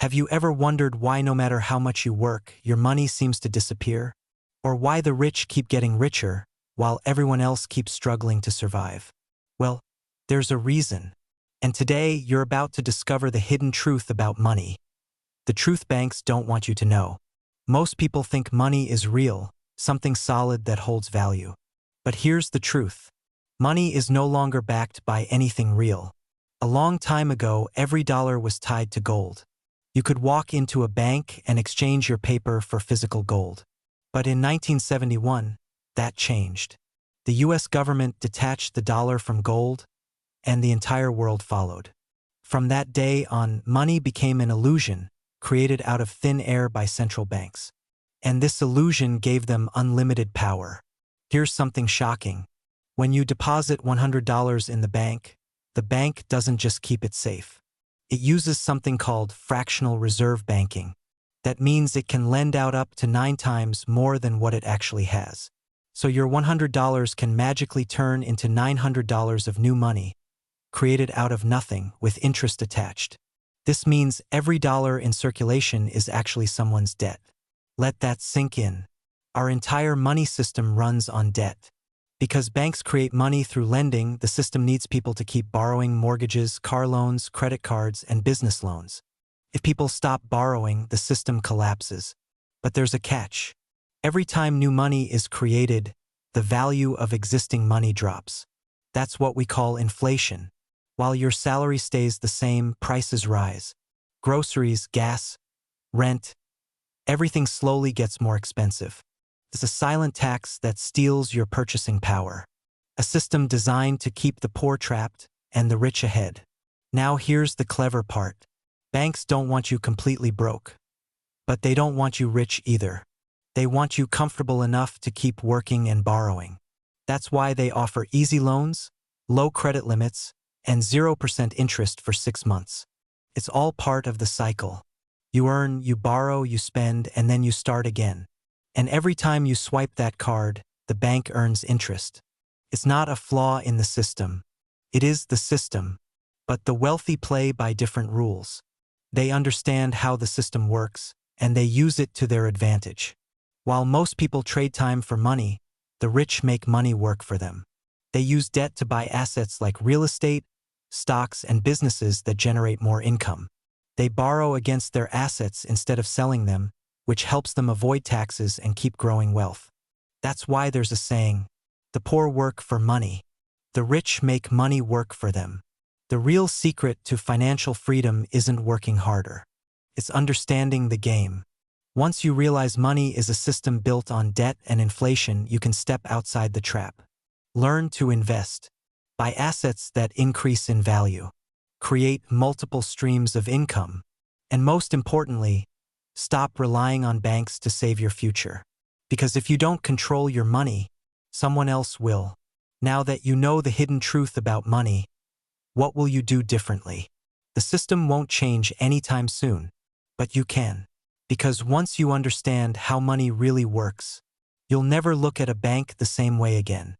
Have you ever wondered why no matter how much you work, your money seems to disappear? Or why the rich keep getting richer, while everyone else keeps struggling to survive? Well, there's a reason. And today, you're about to discover the hidden truth about money. The truth banks don't want you to know. Most people think money is real, something solid that holds value. But here's the truth. Money is no longer backed by anything real. A long time ago, every dollar was tied to gold. You could walk into a bank and exchange your paper for physical gold. But in 1971, that changed. The US government detached the dollar from gold, and the entire world followed. From that day on, money became an illusion, created out of thin air by central banks. And this illusion gave them unlimited power. Here's something shocking. When you deposit $100 in the bank doesn't just keep it safe. It uses something called fractional reserve banking. That means it can lend out up to 9 times more than what it actually has. So your $100 can magically turn into $900 of new money, created out of nothing with interest attached. This means every dollar in circulation is actually someone's debt. Let that sink in. Our entire money system runs on debt. Because banks create money through lending, the system needs people to keep borrowing mortgages, car loans, credit cards, and business loans. If people stop borrowing, the system collapses. But there's a catch. Every time new money is created, the value of existing money drops. That's what we call inflation. While your salary stays the same, prices rise. Groceries, gas, rent, everything slowly gets more expensive. It's a silent tax that steals your purchasing power. A system designed to keep the poor trapped and the rich ahead. Now here's the clever part. Banks don't want you completely broke. But they don't want you rich either. They want you comfortable enough to keep working and borrowing. That's why they offer easy loans, low credit limits, and 0% interest for 6 months. It's all part of the cycle. You earn, you borrow, you spend, and then you start again. And every time you swipe that card, the bank earns interest. It's not a flaw in the system. It is the system. But the wealthy play by different rules. They understand how the system works, and they use it to their advantage. While most people trade time for money, the rich make money work for them. They use debt to buy assets like real estate, stocks, and businesses that generate more income. They borrow against their assets instead of selling them, which helps them avoid taxes and keep growing wealth. That's why there's a saying, the poor work for money. The rich make money work for them. The real secret to financial freedom isn't working harder. It's understanding the game. Once you realize money is a system built on debt and inflation, you can step outside the trap. Learn to invest. Buy assets that increase in value. Create multiple streams of income. And most importantly, stop relying on banks to save your future. Because if you don't control your money, someone else will. Now that you know the hidden truth about money, what will you do differently? The system won't change anytime soon, but you can. Because once you understand how money really works, you'll never look at a bank the same way again.